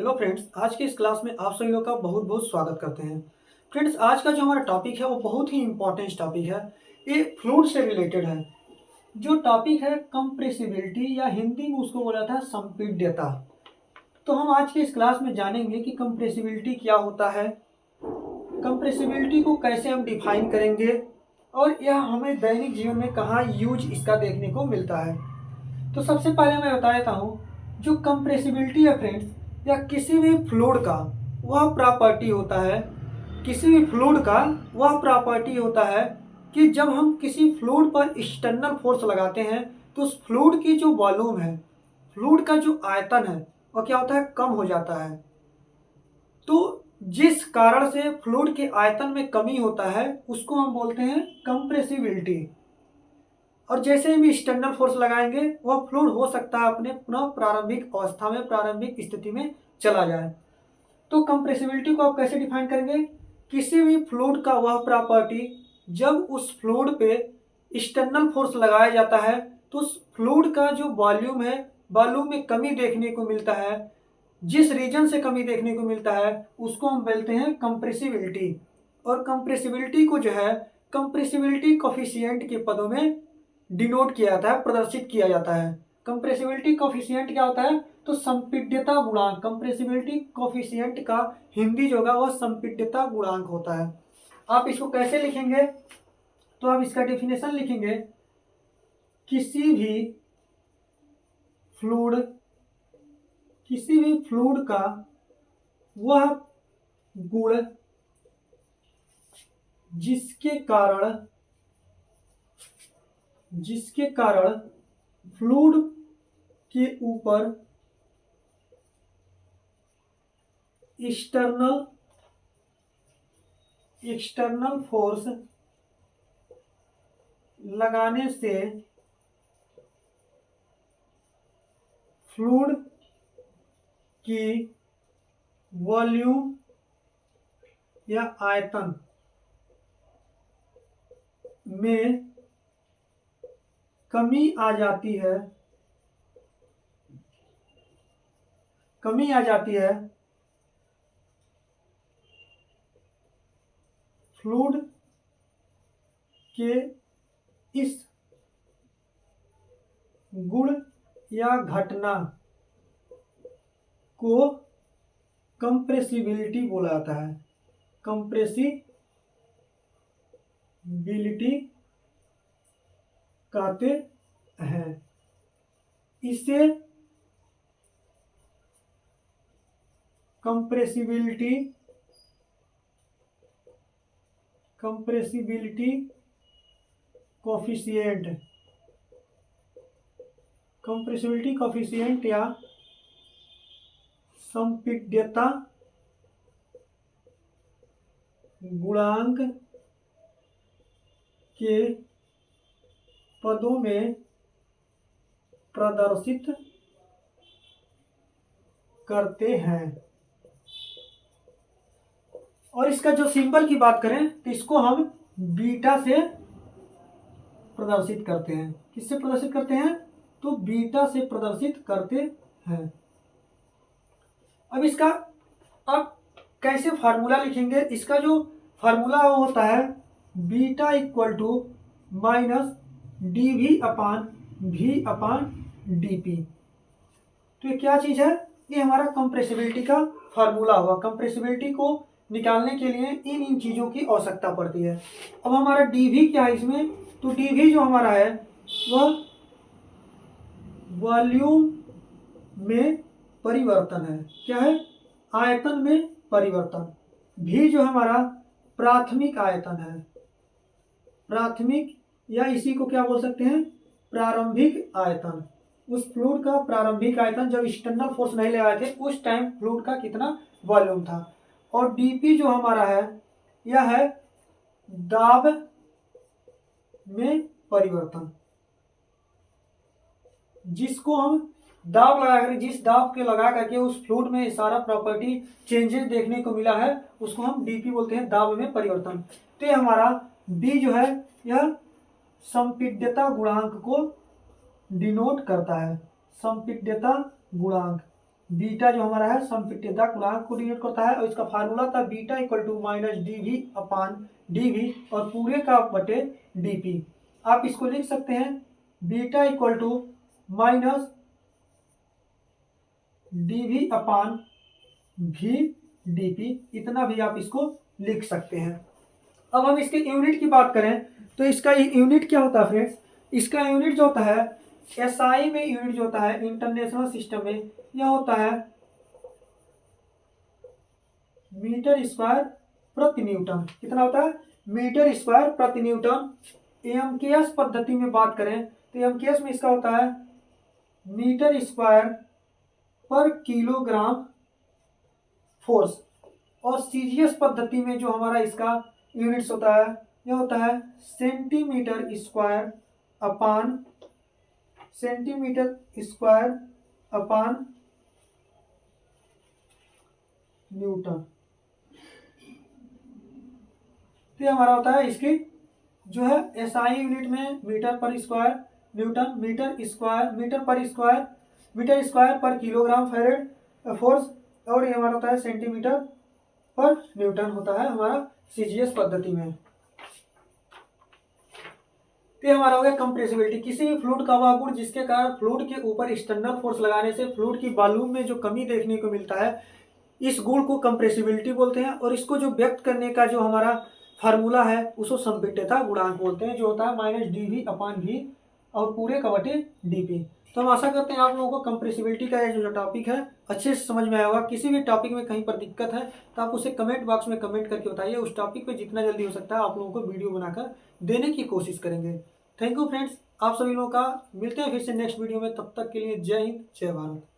Hello friends, आज के इस क्लास में आप सभी लोग का बहुत बहुत स्वागत करते हैं। फ्रेंड्स, आज का जो हमारा टॉपिक है वो बहुत ही इम्पोर्टेंट टॉपिक है। ये फ्लूइड से रिलेटेड है। जो टॉपिक है कंप्रेसिबिलिटी या हिंदी में उसको बोला था संपीड्यता। तो हम आज के इस क्लास में जानेंगे कि कंप्रेसिबिलिटी क्या होता है, कंप्रेसिबिलिटी को कैसे हम डिफाइन करेंगे और यह हमें दैनिक जीवन में कहाँ यूज इसका देखने को मिलता है। तो सबसे पहले मैं बता देता हूँ, जो कंप्रेसिबिलिटी है फ्रेंड्स, या किसी भी फ्लूइड का वह प्रॉपर्टी होता है, किसी भी फ्लूइड का वह प्रॉपर्टी होता है कि जब हम किसी फ्लूइड पर एक्सटर्नल फोर्स लगाते हैं तो उस फ्लूइड की जो वॉल्यूम है, फ्लूइड का जो आयतन है, वह क्या होता है, कम हो जाता है। तो जिस कारण से फ्लूइड के आयतन में कमी होता है उसको हम बोलते हैं कंप्रेसिबिलिटी। और जैसे हम एक्सटर्नल फोर्स लगाएंगे वह फ्लूइड हो सकता है अपने पुनः प्रारंभिक अवस्था में, प्रारंभिक स्थिति में चला जाए। तो कंप्रेसिबिलिटी को आप कैसे डिफाइन करेंगे? किसी भी फ्लूइड का वह प्रॉपर्टी जब उस फ्लूइड पे एक्सटर्नल फोर्स लगाया जाता है तो उस फ्लूइड का जो वॉल्यूम है, वॉल्यूम में कमी देखने को मिलता है, जिस रीजन से कमी देखने को मिलता है उसको हम बोलते हैं कंप्रेसिबिलिटी। और कंप्रेसिबिलिटी को जो है कंप्रेसिबिलिटी कोफिशिएंट के पदों में डिनोट किया जाता है, प्रदर्शित किया जाता है। कंप्रेसिबिलिटी कोफिशिएंट क्या होता है? तो संपीड्यता गुणांक। कंप्रेसिबिलिटी कोफिशिएंट का हिंदी जो होगा वह संपीड्यता गुणांक होता है। आप इसको कैसे लिखेंगे? तो आप इसका डेफिनेशन लिखेंगे, किसी भी फ्लूइड का वह गुण जिसके कारण फ्लूइड के ऊपर एक्सटर्नल फोर्स लगाने से फ्लूइड की वॉल्यूम या आयतन में कमी आ जाती है, फ्लूइड के इस गुण या घटना को कंप्रेसिबिलिटी बोला जाता है। कंप्रेसिबिलिटी कहते हैं। इसे कंप्रेसिबिलिटी कोफिशिएंट या संपीड्यता गुणांक के पदों में प्रदर्शित करते हैं। और इसका जो सिंबल की बात करें तो इसको हम बीटा से प्रदर्शित करते हैं। किससे प्रदर्शित करते हैं? तो बीटा से प्रदर्शित करते हैं। अब इसका आप कैसे फार्मूला लिखेंगे? इसका जो फार्मूला होता है beta equal to minus dV/V/dP। तो ये क्या चीज है? ये हमारा कंप्रेसिबिलिटी का फार्मूला हुआ। कंप्रेसिबिलिटी को निकालने के लिए इन चीजों की आवश्यकता पड़ती है। अब हमारा dV क्या है इसमें? तो dV जो हमारा है वह वॉल्यूम में परिवर्तन है। क्या है? आयतन में परिवर्तन। V जो हमारा प्राथमिक आयतन है, प्राथमिक, या इसी को क्या बोल सकते हैं, प्रारंभिक आयतन। उस फ्लूइड का प्रारंभिक आयतन जब एक्सटर्नल फोर्स नहीं लगाए थे उस टाइम फ्लूइड का कितना वॉल्यूम था। और dP जो हमारा है यह है दाब में परिवर्तन, जिसको हम दाब लगाकर, जिस दाब के लगा करके उस फ्लूइड में सारा प्रॉपर्टी चेंजेस देखने को मिला है उसको हम dP बोलते हैं, दाब में परिवर्तन। तो ये हमारा D जो है यह संपीड्यता गुणांक को डिनोट करता है। संपीड्यता गुणांक बीटा जो हमारा है संपीड़ितता गुणांक को डिनोट करता है और इसका फार्मूला था beta equal to minus D upon D और पूरे का बटे डी। आप इसको लिख सकते हैं beta equal to minus D upon भी डी, इतना भी आप इसको लिख सकते हैं। अब हम इसके यूनिट की बात करें तो इसका यूनिट क्या होता है फ्रेंड्स, इसका यूनिट जो होता है एसआई में यूनिट जो होता है इंटरनेशनल सिस्टम में यह होता है मीटर स्क्वायर प्रति न्यूटन। कितना होता है? मीटर स्क्वायर प्रति न्यूटन। एमकेएस पद्धति में बात करें तो एमकेएस में इसका होता है मीटर स्क्वायर पर किलोग्राम फोर्स। और सीजीएस पद्धति में जो हमारा इसका यूनिट्स होता है यह होता है सेंटीमीटर स्क्वायर अपान न्यूटन। तो हमारा होता है इसकी जो है एसआई यूनिट में मीटर पर स्क्वायर न्यूटन, मीटर स्क्वायर पर किलोग्राम फैरेड फोर्स, और ये हमारा होता है सेंटीमीटर पर न्यूटन होता है हमारा सीजीएस पद्धति में। ये हमारा हो गया कंप्रेसिबिलिटी। किसी भी फ्लूइड का वह गुण जिसके कारण फ्लूइड के ऊपर एक्सटर्नल फोर्स लगाने से फ्लूइड की वॉल्यूम में जो कमी देखने को मिलता है, इस गुण को कंप्रेसिबिलिटी बोलते हैं। और इसको जो व्यक्त करने का जो हमारा फार्मूला है उसको संपीड़ितता गुणांक बोलते हैं, जो होता है माइनस डी अपान भी और पूरे का बटे डी। तो हम आशा करते हैं आप लोगों को कंप्रेसिबिलिटी का ये जो टॉपिक है अच्छे से समझ में आया होगा। किसी भी टॉपिक में कहीं पर दिक्कत है तो आप उसे कमेंट बॉक्स में कमेंट करके बताइए। उस टॉपिक पे जितना जल्दी हो सकता है आप लोगों को वीडियो बनाकर देने की कोशिश करेंगे। थैंक यू फ्रेंड्स, आप सभी लोगों का मिलते हैं फिर से नेक्स्ट वीडियो में। तब तक के लिए जय हिंद, जय भारत।